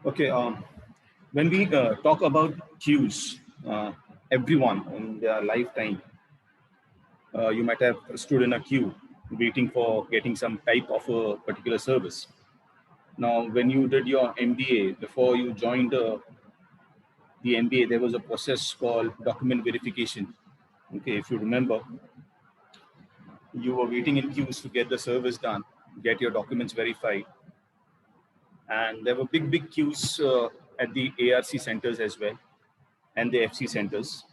Okay, when we talk about queues, everyone in their lifetime, you might have stood in a queue waiting for getting some type of a particular service. Now, when you did your MBA, before you joined the MBA, there was a process called document verification. Okay, if you remember, you were waiting in queues to get the service done, get your documents verified, and there were big queues at the ARC centers as well and the FC centers.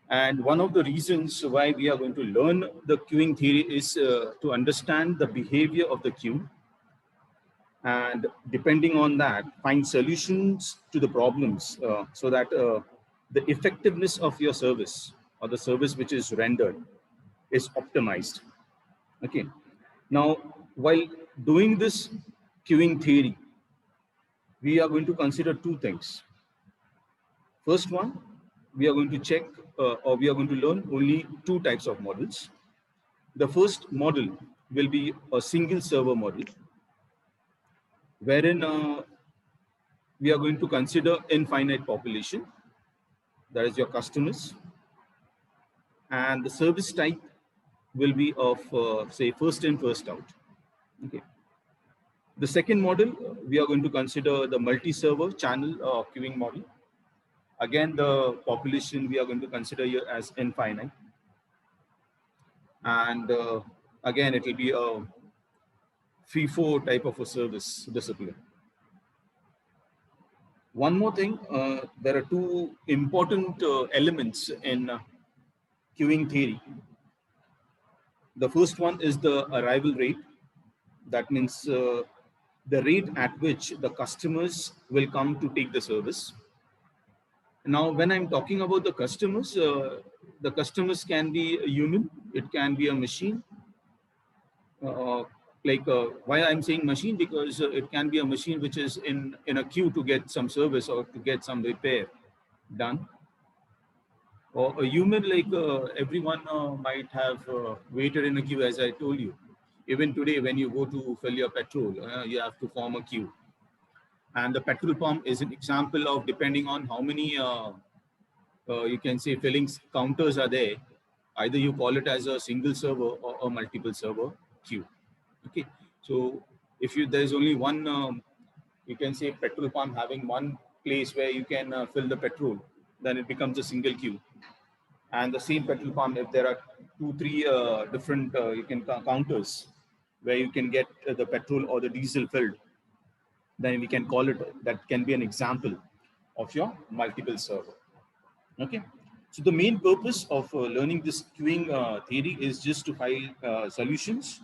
And one of the reasons why we are going to learn the queuing theory is to understand the behavior of the queue, and depending on that, find solutions to the problems so that the effectiveness of your service or the service which is rendered is optimized. Okay. Now, while doing this queuing theory, we are going to consider two things. First one, we are going to check or we are going to learn only two types of models. The first model will be a single server model, wherein we are going to consider infinite population, that is your customers, and the service type will be of say first in, first out. Okay. The second model, we are going to consider the multi-server channel queuing model. Again, the population we are going to consider here as infinite. And again, it will be a FIFO type of a service discipline. One more thing, there are two important elements in queuing theory. The first one is the arrival rate. That means the rate at which the customers will come to take the service. Now, when I'm talking about the customers can be a human, it can be a machine. Why I'm saying machine, because it can be a machine which is in a queue to get some service or to get some repair done. Or a human, like everyone might have waited in a queue, as I told you. Even today, when you go to fill your petrol, you have to form a queue. And the petrol pump is an example of, depending on how many, you can say, filling counters are there, either you call it as a single server or a multiple server queue. Okay, so if there's only one, you can say, petrol pump having one place where you can fill the petrol, then it becomes a single queue. And the same petrol pump, if there are 2-3 different you can counters where you can get the petrol or the diesel filled, then we can call it, that can be an example of your multiple server. Okay, so the main purpose of learning this queuing theory is just to find solutions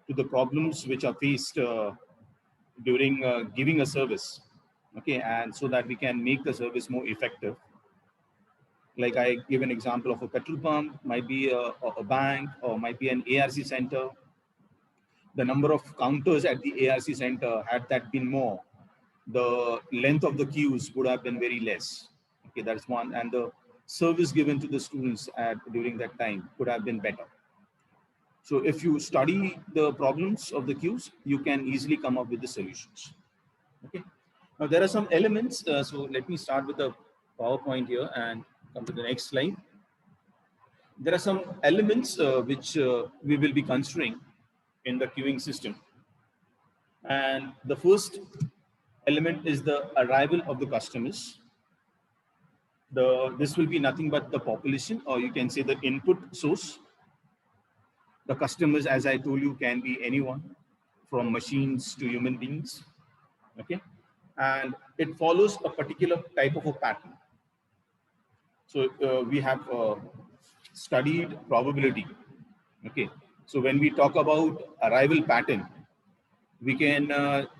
to the problems which are faced during giving a service. Okay, and so that we can make the service more effective. Like I give an example of a petrol pump, might be a bank, or might be an ARC center. The number of counters at the ARC center, had that been more, the length of the queues would have been very less. Okay, that's one. And the service given to the students during that time could have been better. So if you study the problems of the queues, you can easily come up with the solutions. Okay. Now there are some elements. So let me start with the PowerPoint here and come to the next slide. There are some elements which we will be considering in the queuing system. And the first element is the arrival of the customers. This will be nothing but the population, or you can say the input source. The customers, as I told you, can be anyone from machines to human beings. Okay. And it follows a particular type of a pattern. So we have studied probability. Okay. So when we talk about arrival pattern, we can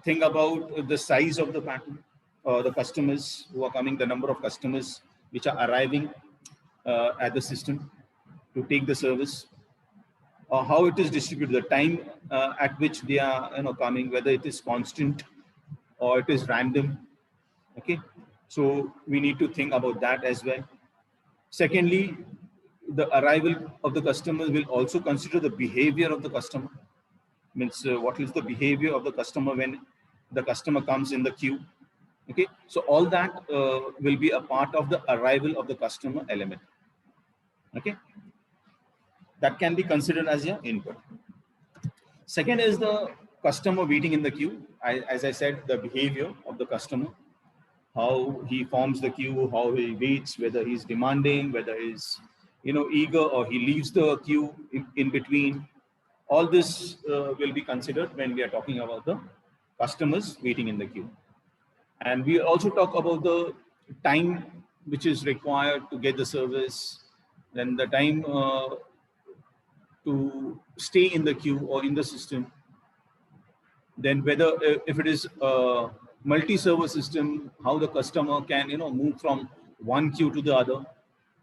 think about the size of the pattern, the customers who are coming, the number of customers which are arriving at the system to take the service, or how it is distributed, the time at which they are coming, whether it is constant or it is random. Okay, so we need to think about that as well. Secondly, the arrival of the customer will also consider the behavior of the customer. Means what is the behavior of the customer when the customer comes in the queue. Okay, so all that will be a part of the arrival of the customer element. Okay, that can be considered as your input. Second is the customer waiting in the queue. As I said, the behavior of the customer, how he forms the queue, how he waits, whether he's demanding, whether he's eager, or he leaves the queue in between. All this will be considered when we are talking about the customers waiting in the queue. And we also talk about the time which is required to get the service, then the time to stay in the queue or in the system, then whether if it is a multi-server system, how the customer can move from one queue to the other.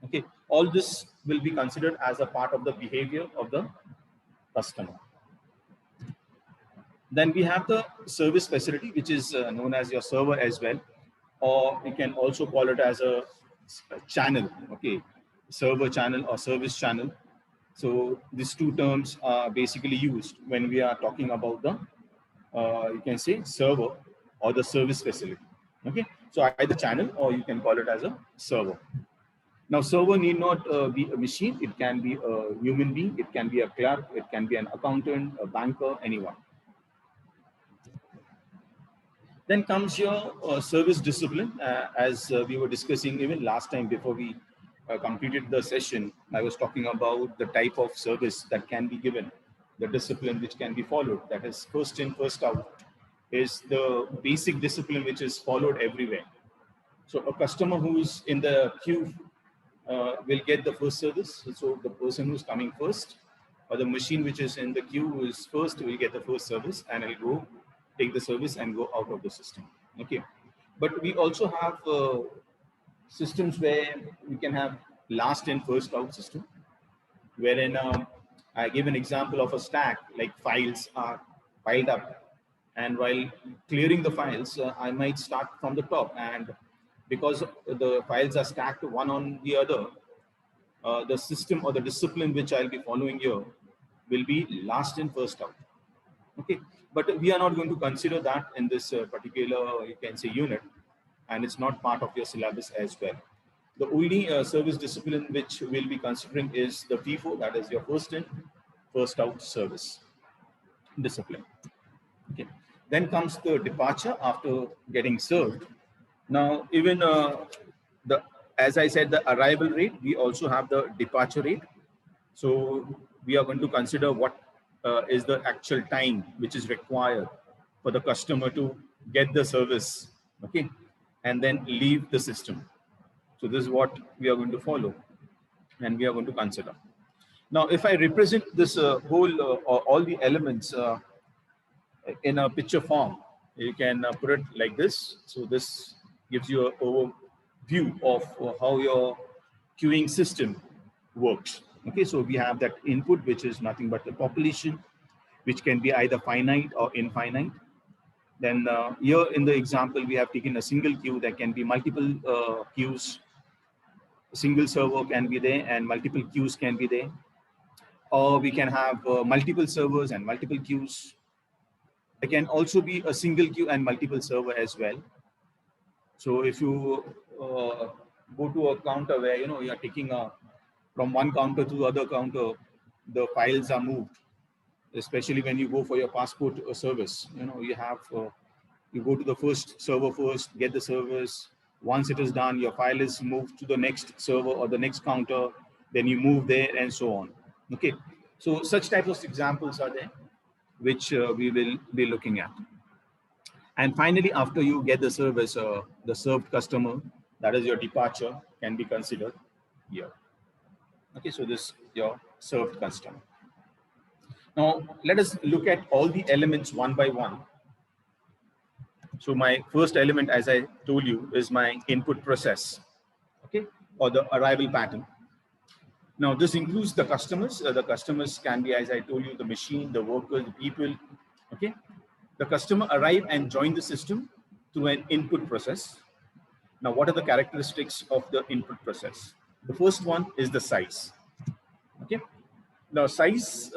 Okay, all this will be considered as a part of the behavior of the customer. Then we have the service facility, which is known as your server as well, or we can also call it as a channel. Okay, server channel or service channel. So these two terms are basically used when we are talking about the you can say server or the service facility. Okay, so either channel or you can call it as a server. Now, server need not be a machine. It can be a human being. It can be a clerk. It can be an accountant, a banker, anyone. Then comes your service discipline. As we were discussing even last time before we completed the session, I was talking about the type of service that can be given, the discipline which can be followed. That is first in, first out, is the basic discipline which is followed everywhere. So a customer who's in the queue will get the first service. So the person who's coming first, or the machine which is in the queue is first, will get the first service, and it'll go take the service and go out of the system. Okay, but we also have systems where we can have last in, first out system, wherein I give an example of a stack, like files are piled up, and while clearing the files, I might start from the top, and because the files are stacked one on the other, the system or the discipline which I'll be following here will be last in, first out. Okay, but we are not going to consider that in this particular, you can say, unit, and it's not part of your syllabus as well. The only service discipline which we'll be considering is the FIFO, that is your first in, first out service discipline. Okay, then comes the departure after getting served. Now, even as I said, the arrival rate, we also have the departure rate. So we are going to consider what is the actual time which is required for the customer to get the service, okay, and then leave the system. So this is what we are going to follow and we are going to consider. Now, if I represent this whole or all the elements in a picture form, you can put it like this. So this gives you an overview of how your queuing system works. Okay, so we have that input, which is nothing but the population, which can be either finite or infinite. Then here in the example, we have taken a single queue. There can be multiple queues. A single server can be there and multiple queues can be there. Or we can have multiple servers and multiple queues. There can also be a single queue and multiple server as well. So if you go to a counter where you are taking from one counter to the other counter, the files are moved. Especially when you go for your passport service, you have you go to the first server first, get the service. Once it is done, your file is moved to the next server or the next counter. Then you move there and so on. Okay, so such types of examples are there, which we will be looking at. And finally, after you get the service, the served customer, that is your departure, can be considered here. Okay, so this is your served customer. Now, let us look at all the elements one by one. So my first element, as I told you, is my input process, okay, or the arrival pattern. Now, this includes the customers. The customers can be, as I told you, the machine, the worker, the people, okay. The customer arrive and join the system through an input process. Now, what are the characteristics of the input process? The first one is the size, okay. Now, size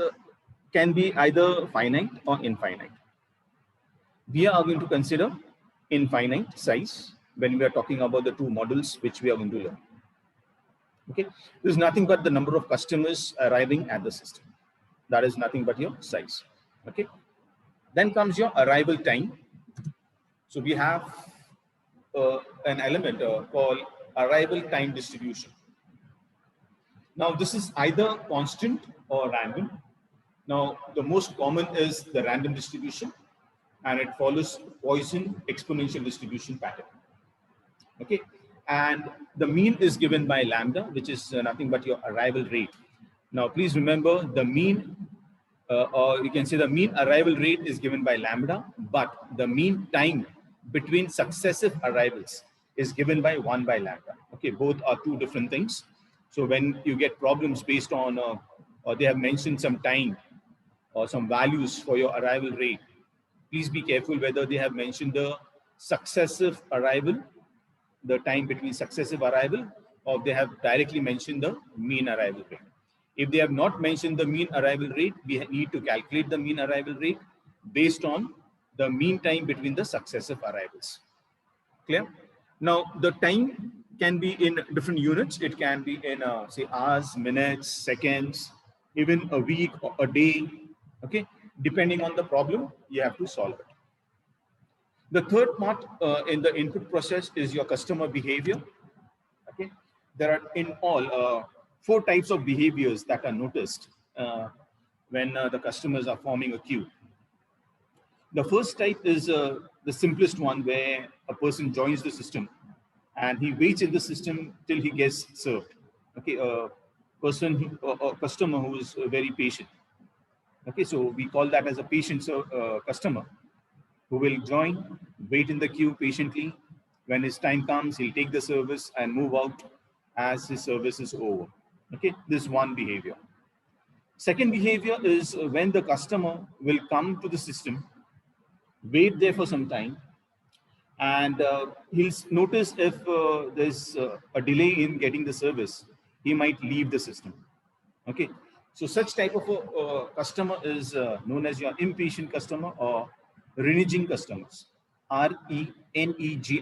can be either finite or infinite. We are going to consider infinite size when we are talking about the two models which we are going to learn. Okay, this is nothing but the number of customers arriving at the system. That is nothing but your size. Okay, then comes your arrival time. So we have an element called arrival time distribution. Now this is either constant or random. Now the most common is the random distribution, and it follows Poisson exponential distribution pattern. Okay, and the mean is given by lambda, which is nothing but your arrival rate. Now please remember the mean, or you can say the mean arrival rate is given by lambda, but the mean time between successive arrivals is given by 1 by lambda. Okay, both are two different things. So when you get problems based on, or they have mentioned some time or some values for your arrival rate, please be careful whether they have mentioned the successive arrival, the time between successive arrival, or they have directly mentioned the mean arrival rate. If they have not mentioned the mean arrival rate, we need to calculate the mean arrival rate based on the mean time between the successive arrivals. Clear? Now, the time can be in different units. It can be in, say, hours, minutes, seconds, even a week or a day. Okay, depending on the problem, you have to solve it. The third part in the input process is your customer behavior. Okay, there are in all 4 types of behaviors that are noticed when the customers are forming a queue. The first type is the simplest one, where a person joins the system and he waits in the system till he gets served. Okay, a customer who is very patient. Okay, so we call that as a patient customer, who will join, wait in the queue patiently. When his time comes, he'll take the service and move out as his service is over. Okay, this one behavior. Second behavior is when the customer will come to the system, wait there for some time, and he'll notice if there's a delay in getting the service, he might leave the system. Okay, so such type of a customer is known as your impatient customer or reneging customers. RENEGING,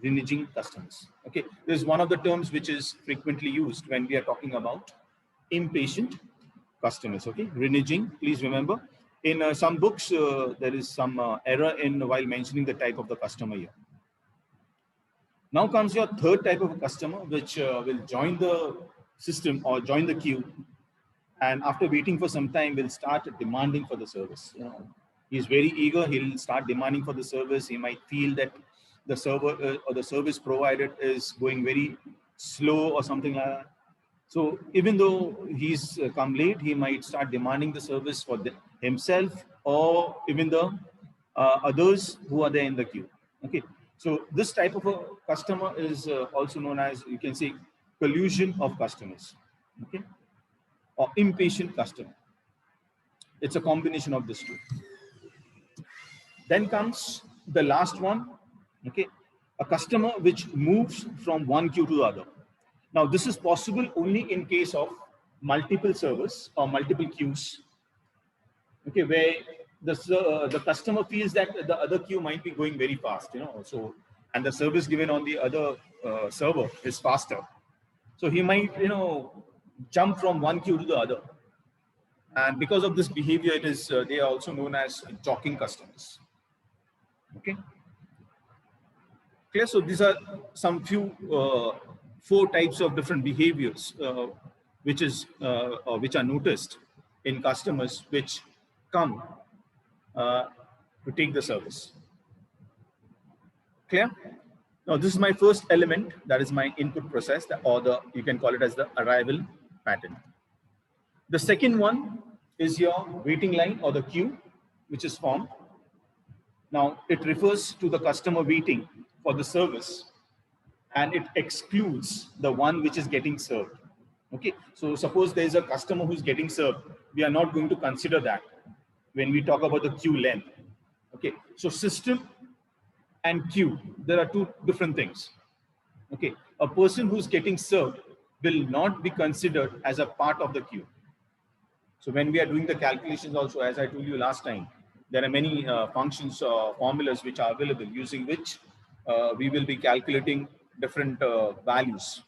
reneging customers. Okay, this is one of the terms which is frequently used when we are talking about impatient customers. Okay, reneging, please remember. In some books, there is some error in while mentioning the type of the customer here. Now comes your third type of a customer, which will join the system or join the queue, and after waiting for some time, will start demanding for the service. You know, he's very eager. He'll start demanding for the service. He might feel that the server or the service provided is going very slow or something like that. So even though he's come late, he might start demanding the service for himself or even the others who are there in the queue. Okay, so this type of a customer is also known as, you can say, collusion of customers. Okay, or impatient customer. It's a combination of these two. Then comes the last one. Okay, a customer which moves from one queue to the other. Now, this is possible only in case of multiple servers or multiple queues. Okay, where the customer feels that the other queue might be going very fast, you know, so, and the service given on the other server is faster. So he might, you know, jump from one queue to the other. And because of this behavior, it is they are also known as jockeying customers. Okay. Clear? So these are some few 4 types of different behaviors which are noticed in customers which come to take the service. Clear? Now this is my first element, that is my input process, or you can call it as the arrival pattern. The second one is your waiting line or the queue which is formed. Now it refers to the customer waiting for the service, and it excludes the one which is getting served. Okay, so suppose there is a customer who's getting served, we are not going to consider that when we talk about the queue length. Okay, so system and queue, there are 2 different things. Okay, a person who's getting served will not be considered as a part of the queue. So when we are doing the calculations also, as I told you last time, There are many functions or formulas which are available using which we will be calculating different values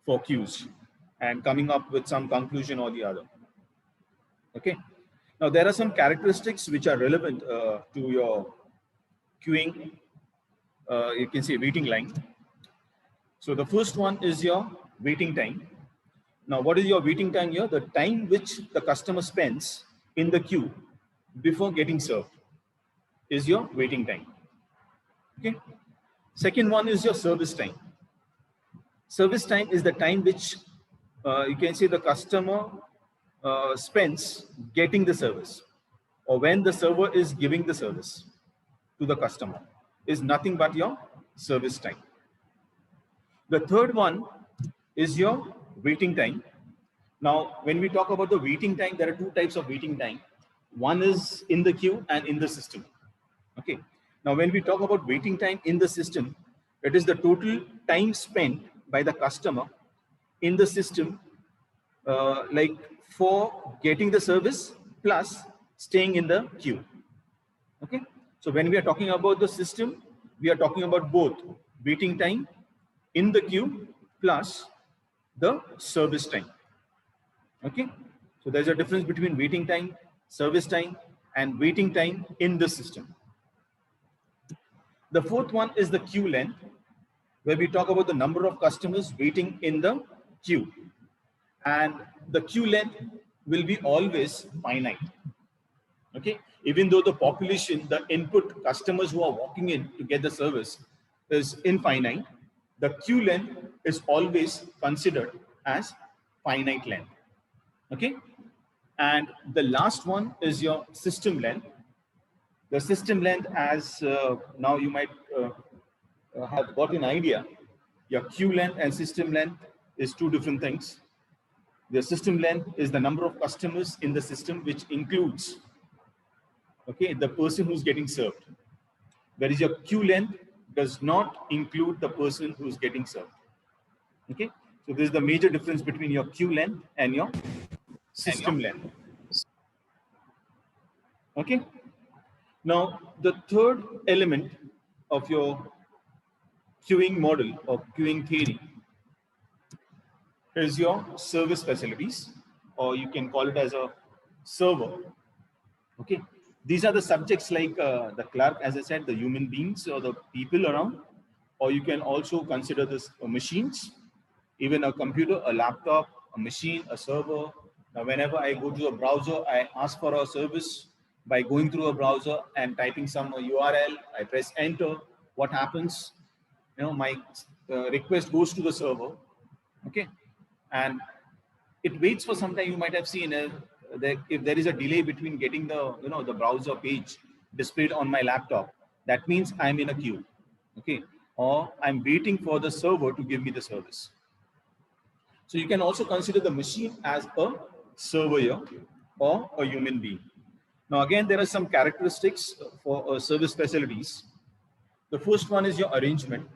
for queues and coming up with some conclusion or the other. Okay. Now there are some characteristics which are relevant to your queuing. You can say waiting line. So the first one is your waiting time. Now, what is your waiting time here? The time which the customer spends in the queue before getting served is your waiting time. Okay. Second one is your service time. Service time is the time which you can say the customer spends getting the service, or when the server is giving the service to the customer, is nothing but your service time. The third one is your waiting time. Now, when we talk about the waiting time, there are two types of waiting time. One is in the queue and in the system. Okay. Now, when we talk about waiting time in the system, it is the total time spent by the customer in the system, like for getting the service plus staying in the queue. Okay. So when we are talking about the system, we are talking about both waiting time in the queue plus the service time. Okay. So there's a difference between waiting time, service time, and waiting time in the system. The fourth one is the queue length, where we talk about the number of customers waiting in the queue. And the queue length will be always finite. Okay. Even though the population, the input customers who are walking in to get the service is infinite, the queue length is always considered as finite length. Okay. And the last one is your system length. The system length, as now you might have got an idea, your queue length and system length is two different things. The system length is the number of customers in the system, which includes, okay, the person who's getting served. Whereas your queue length does not include the person who's getting served. Okay. So this is the major difference between your queue length and your system length. Okay. Now, the third element of your queuing model or queuing theory is your service facilities, or you can call it as a server. Okay. These are the subjects like the clerk, as I said, the human beings or the people around, or you can also consider this machines, even a computer, a laptop, a machine, a server. Now, whenever I go to a browser, I ask for a service by going through a browser and typing some URL. I press enter. What happens? You know, my request goes to the server. Okay. And it waits for some time. You might have seen if there is a delay between getting the the browser page displayed on my laptop, that means I'm in a queue. Okay. Or I'm waiting for the server to give me the service. So you can also consider the machine as a server here, or a human being. Now again, there are some characteristics for service facilities. The first one is your arrangement.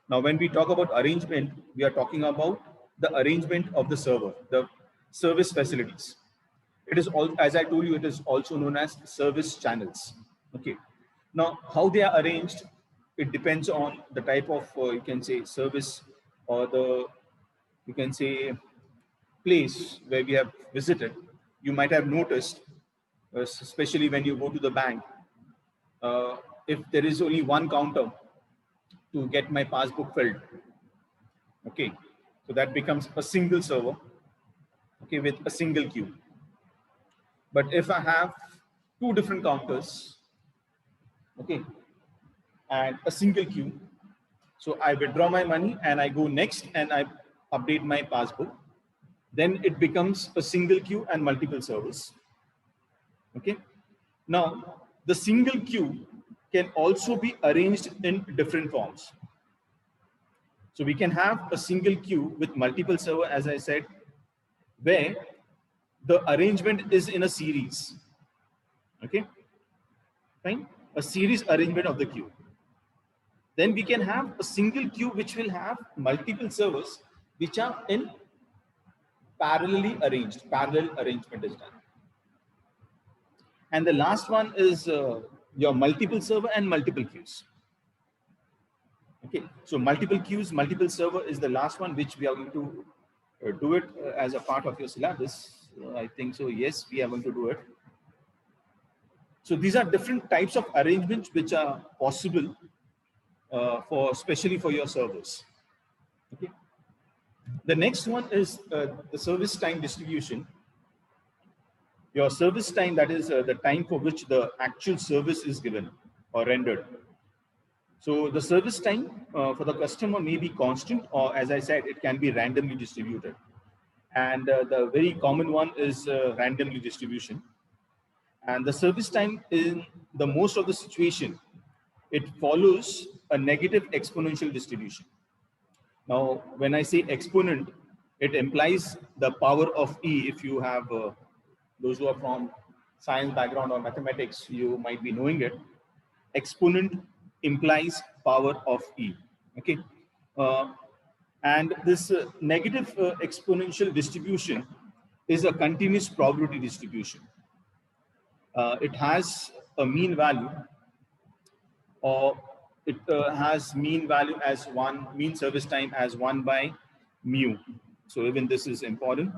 Now when we talk about arrangement, we are talking about the arrangement of the server, the service facilities. It is all, as I told you, it is also known as service channels. Okay. Now how they are arranged, it depends on the type of you can say service, or the you can say place where we have visited. You might have noticed, especially when you go to the bank, if there is only one counter to get my passbook filled, okay, so that becomes a single server, okay, with a single queue. But if I have two different counters, okay, and a single queue, so I withdraw my money and I go next and I update my passbook, then it becomes a single queue and multiple servers. Okay. Now, the single queue can also be arranged in different forms. So we can have a single queue with multiple server, as I said, where the arrangement is in a series. Okay. Fine. A series arrangement of the queue. Then we can have a single queue which will have multiple servers which are in parallelly arranged. Parallel arrangement is done. And the last one is your multiple server and multiple queues. Okay, so multiple queues, multiple server is the last one, which we are going to do it as a part of your syllabus. I think so. Yes, we are going to do it. So these are different types of arrangements which are possible for, especially for your servers. Okay. The next one is the service time distribution. Your service time, that is the time for which the actual service is given or rendered. So the service time for the customer may be constant, or as I said, it can be randomly distributed. And the very common one is randomly distribution. And the service time in the most of the situation, it follows a negative exponential distribution. Now, when I say exponent, it implies the power of E. If you have those who are from science background or mathematics, you might be knowing it. Exponent implies power of E. Okay. Uh, and this negative exponential distribution is a continuous probability distribution. It has a mean value, or it has mean value as one, mean service time as 1 by mu. So even this is important.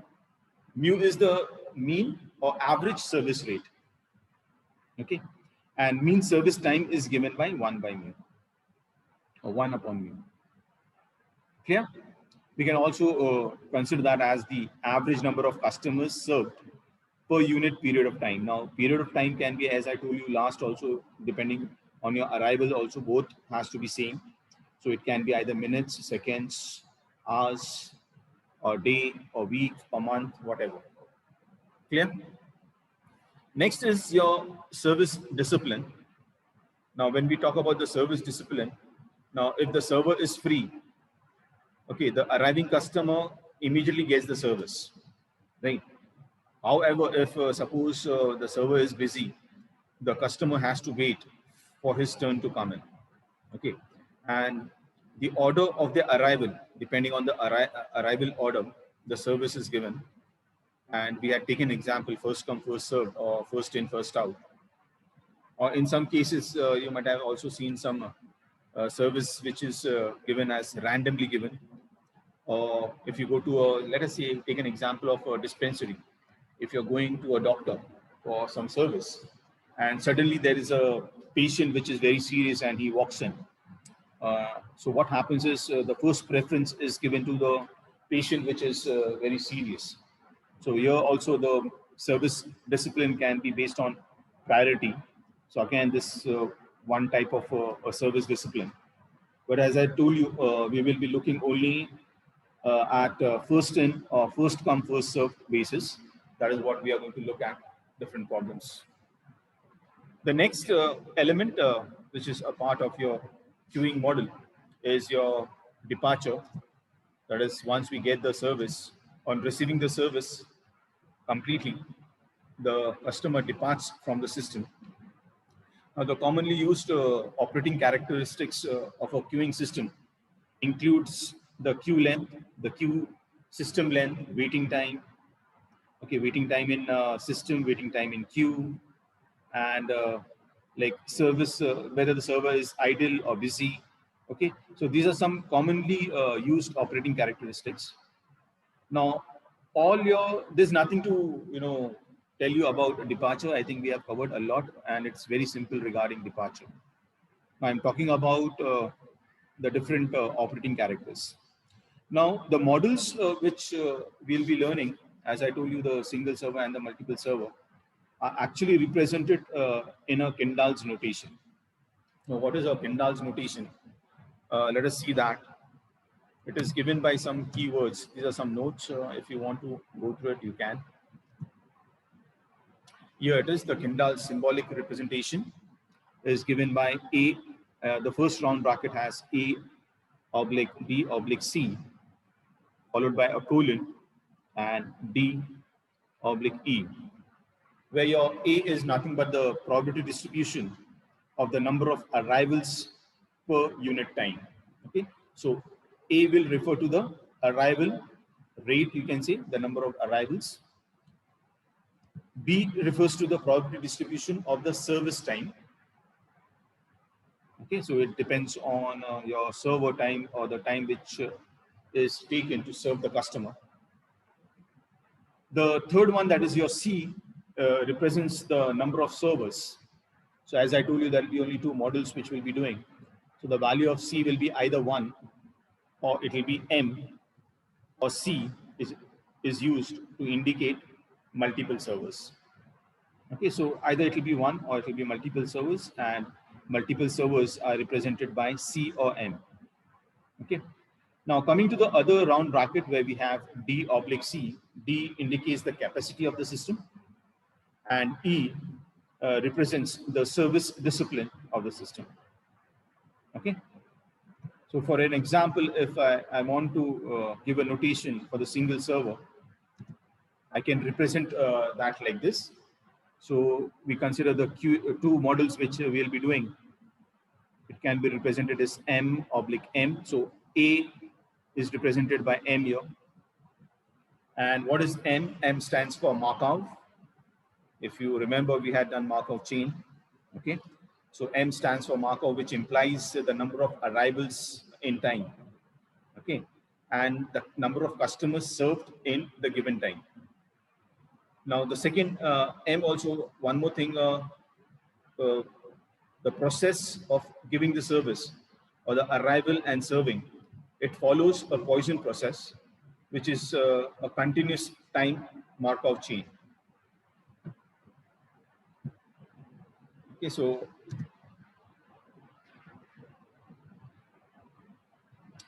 Mu is the mean or average service rate. Okay. And mean service time is given by 1 by mu, or 1 upon mu. Clear? We can also consider that as the average number of customers served per unit period of time. Now, period of time can be, as I told you last also, depending on your arrival also, both has to be same. So it can be either minutes, seconds, hours, or day, or week, or month, whatever. Clear? Next is your service discipline. Now, when we talk about the service discipline, now if the server is free, okay, the arriving customer immediately gets the service, right? However, if suppose the server is busy, the customer has to wait for his turn to come in. Okay, and the order of the arrival, depending on the arrival order, the service is given. And we had taken example first come first served, or first in first out. Or in some cases, you might have also seen some service which is given as randomly given. Or if you go to a, let us say, take an example of a dispensary. If you're going to a doctor for some service, and suddenly there is a patient which is very serious and he walks in. So what happens is the first preference is given to the patient which is very serious. So here also the service discipline can be based on priority. So again, this one type of a service discipline. But as I told you, we will be looking only at first in or first come first served basis. That is what we are going to look at, different problems. The next element, which is a part of your queuing model, is your departure. That is, once we get the service, on receiving the service completely, the customer departs from the system. Now, the commonly used operating characteristics of a queuing system includes the queue length, the queue system length, waiting time. Okay, waiting time in system, waiting time in queue, and like service, whether the server is idle or busy. Okay, so these are some commonly used operating characteristics. Now, there's nothing to tell you about departure. I think we have covered a lot, and it's very simple regarding departure. Now, I'm talking about the different operating characters. Now, the models which we'll be learning, as I told you, the single server and the multiple server, are actually represented in a Kendall's notation. Now, what is a Kendall's notation? Let us see that. It is given by some keywords. These are some notes. If you want to go through it, you can. Here it is. The Kendall's symbolic representation is given by A. The first round bracket has A oblique B oblique C, followed by a colon, and D oblique E, where your A is nothing but the probability distribution of the number of arrivals per unit time. Okay, so A will refer to the arrival rate, you can say, the number of arrivals. B refers to the probability distribution of the service time. Okay, so it depends on your server time or the time which is taken to serve the customer. The third one, that is your C, represents the number of servers. So as I told you, there will be only two models which we'll be doing. So the value of C will be either 1 or it will be M, or C is used to indicate multiple servers. Okay, so either it will be 1 or it will be multiple servers, and multiple servers are represented by C or M. Okay. Now coming to the other round bracket where we have D oblique C, D indicates the capacity of the system, and E represents the service discipline of the system. Okay. So for an example, if I want to give a notation for the single server, I can represent that like this. So we consider the two models which we'll be doing. It can be represented as M oblique M. So A is represented by M here. And what is M? M stands for Markov. If you remember, we had done Markov chain. Okay. So M stands for Markov, which implies the number of arrivals in time. Okay. And the number of customers served in the given time. Now the second M also, one more thing, the process of giving the service or the arrival and serving, it follows a Poisson process, which is a continuous time Markov chain. Okay, so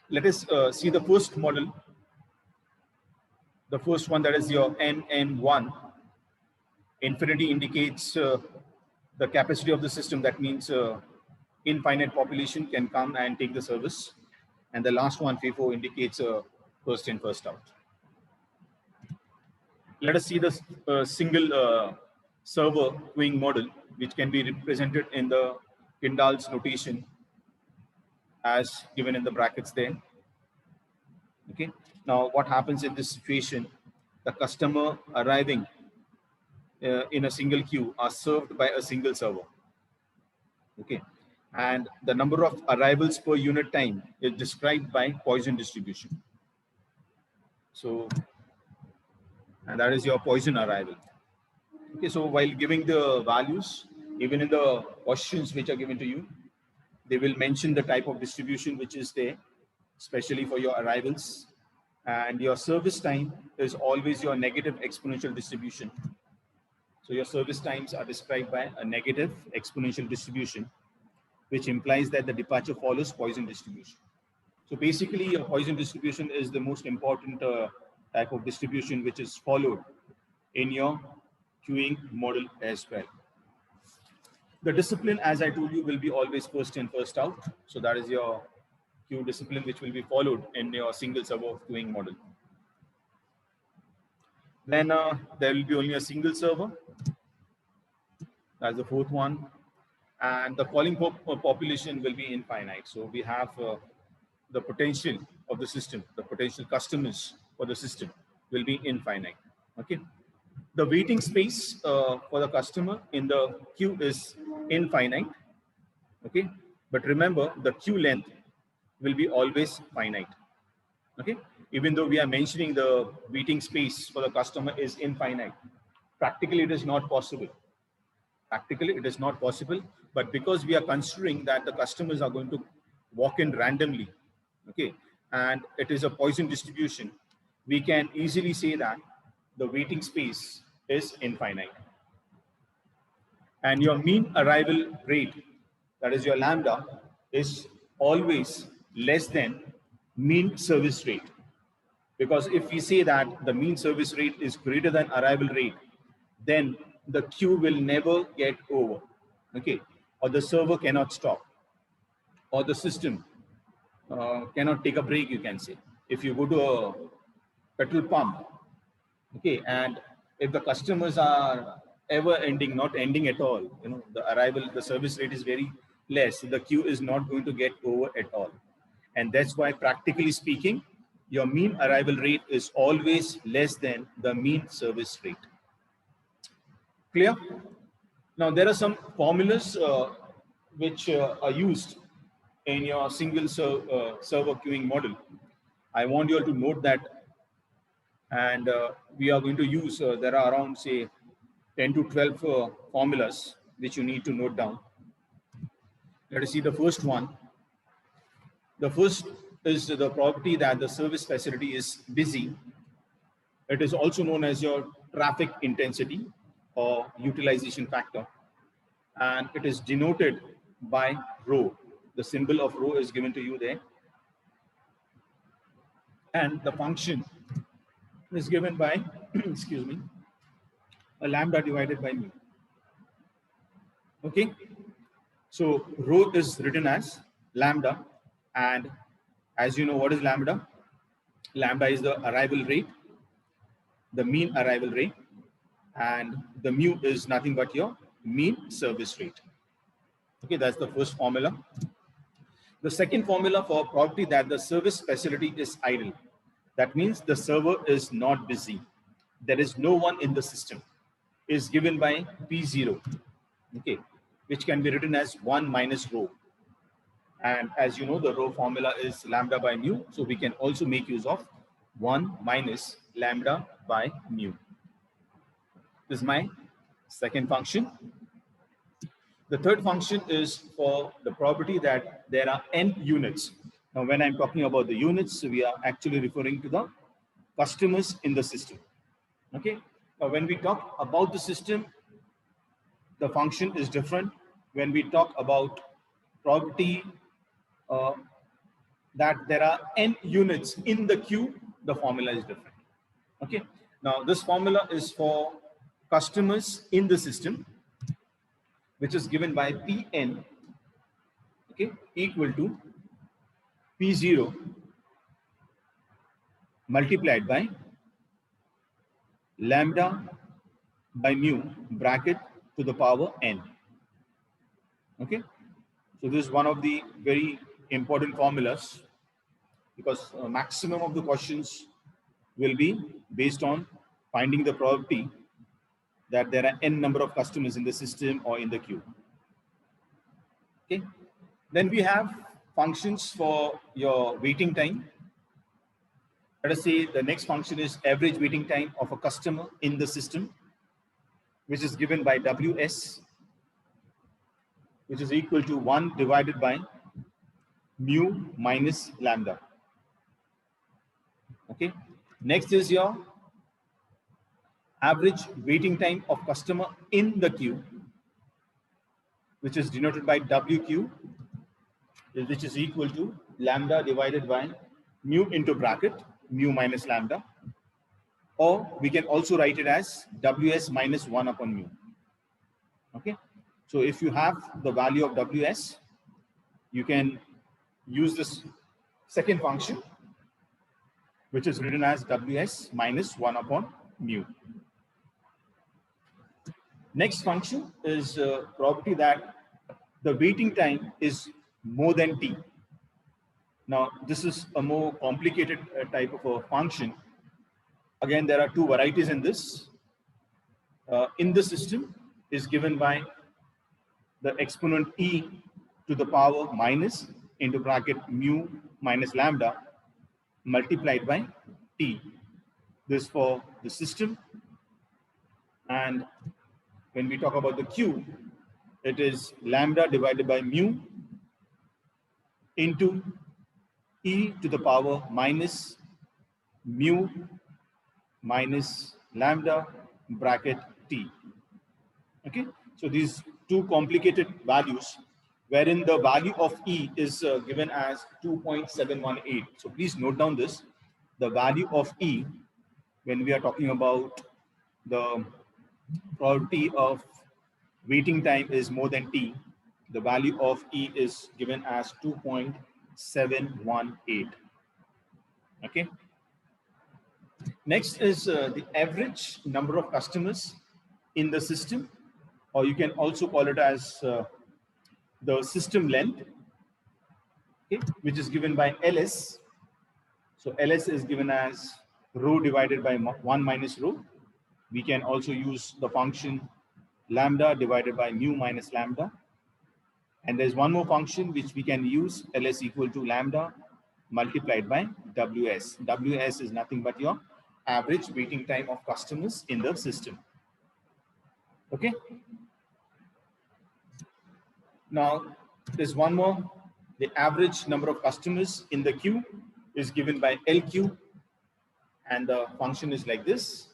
let us see the first model. The first one, that is your NN1. Infinity indicates the capacity of the system. That means infinite population can come and take the service. And the last one, FIFO, indicates first in, first out. Let us see the single server queuing model, which can be represented in the Kendall's notation as given in the brackets there. Okay. Now, what happens in this situation? The customer arriving in a single queue are served by a single server. Okay. And the number of arrivals per unit time is described by Poisson distribution. So, and that is your Poisson arrival. Okay. So while giving the values, even in the questions which are given to you, they will mention the type of distribution which is there, especially for your arrivals. And your service time is always your negative exponential distribution. So your service times are described by a negative exponential distribution, which implies that the departure follows Poisson distribution. So basically, your Poisson distribution is the most important type of distribution which is followed in your queuing model as well. The discipline, as I told you, will be always first in, first out. So that is your queue discipline, which will be followed in your single server queuing model. Then there will be only a single server. That's the fourth one. And the calling population will be infinite. So we have the potential of the system, the potential customers for the system will be infinite. Okay. The waiting space for the customer in the queue is infinite. Okay. But remember, the queue length will be always finite. Okay. Even though we are mentioning the waiting space for the customer is infinite, practically it is not possible. Practically it is not possible, but because we are considering that the customers are going to walk in randomly, okay, and it is a Poisson distribution, we can easily say that the waiting space is infinite. And your mean arrival rate, that is your lambda, is always less than mean service rate. Because if we say that the mean service rate is greater than arrival rate, then the queue will never get over, okay, or the server cannot stop, or the system cannot take a break, you can say. If you go to a petrol pump, okay, and if the customers are ever ending, not ending at all, you know, the arrival, the service rate is very less, the queue is not going to get over at all. And that's why, practically speaking, your mean arrival rate is always less than the mean service rate. Clear? Now, there are some formulas which are used in your server queuing model. I want you all to note that, and we are going to use, there are around, say, 10 to 12 formulas which you need to note down. Let us see the first one. The first is the property that the service facility is busy. It is also known as your traffic intensity or utilization factor, and it is denoted by rho. The symbol of rho is given to you there, and the function is given by excuse me, a lambda divided by mu. Okay, so rho is written as lambda, and as you know, what is lambda? Lambda is the arrival rate, the mean arrival rate, and the mu is nothing but your mean service rate. Okay, that's the first formula. The second formula for property that the service facility is idle. That means the server is not busy. There is no one in the system. Is given by P0, okay, which can be written as 1 minus rho. And as you know, the rho formula is lambda by mu. So we can also make use of 1 minus lambda by mu. This is my second function. The third function is for the property that there are n units. Now, when I'm talking about the units, we are actually referring to the customers in the system. Okay. Now, when we talk about the system, the function is different. When we talk about property that there are n units in the queue, the formula is different. Okay. Now, this formula is for customers in the system, which is given by Pn, okay, equal to P0 multiplied by lambda by mu bracket to the power n. Okay, so this is one of the very important formulas, because maximum of the questions will be based on finding the probability that there are n number of customers in the system or in the queue. Okay, then we have functions for your waiting time. Let us say the next function is average waiting time of a customer in the system, which is given by Ws, which is equal to 1 divided by mu minus lambda. Okay. Next is your average waiting time of customer in the queue, which is denoted by Wq, which is equal to lambda divided by mu into bracket, mu minus lambda, or we can also write it as Ws minus 1 upon mu. Okay. So if you have the value of Ws, you can use this second function, which is written as Ws minus 1 upon mu. Next function is property that the waiting time is more than t. Now, this is a more complicated type of a function. Again, there are two varieties in this. In the system is given by the exponent e to the power minus into bracket mu minus lambda multiplied by t. This for the system. And when we talk about the queue, it is lambda divided by mu into e to the power minus mu minus lambda bracket t. Okay, so these two complicated values, wherein the value of e is given as 2.718. So please note down this. The value of e, when we are talking about the probability of waiting time is more than t, the value of e is given as 2.718. Okay. Next is the average number of customers in the system, or you can also call it as the system length, okay, which is given by Ls. So Ls is given as rho divided by 1 minus rho. We can also use the function lambda divided by mu minus lambda. And there's one more function which we can use, ls equal to lambda multiplied by ws. Ws is nothing but your average waiting time of customers in the system. Okay. Now, there's one more. The average number of customers in the queue is given by LQ, and the function is like this.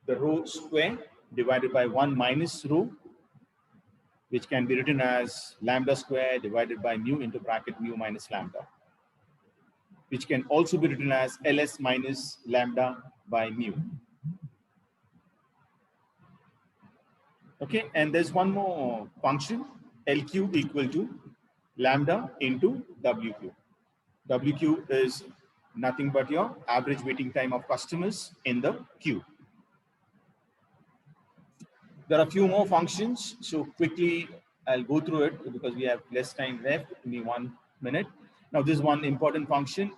The row square divided by 1 minus row, which can be written as lambda square divided by mu into bracket mu minus lambda, which can also be written as ls minus lambda by mu. Okay, and there's one more function, LQ equal to lambda into WQ. WQ is nothing but your average waiting time of customers in the queue. There are a few more functions, so quickly I'll go through it because we have less time left. Give me 1 minute. Now, this is one important function.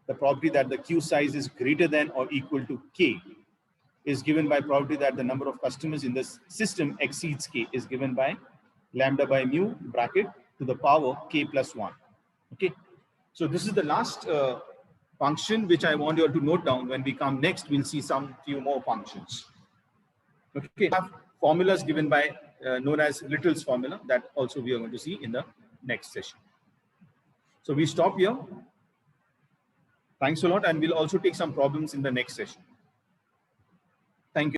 The property that the queue size is greater than or equal to K is given by property that the number of customers in this system exceeds K is given by lambda by mu bracket to the power K plus 1. Okay. So this is the last function which I want you all to note down. When we come next, we'll see some few more functions. Okay, have formulas given by known as Little's formula that also we are going to see in the next session. So we stop here. Thanks a lot, and we'll also take some problems in the next session. Thank you.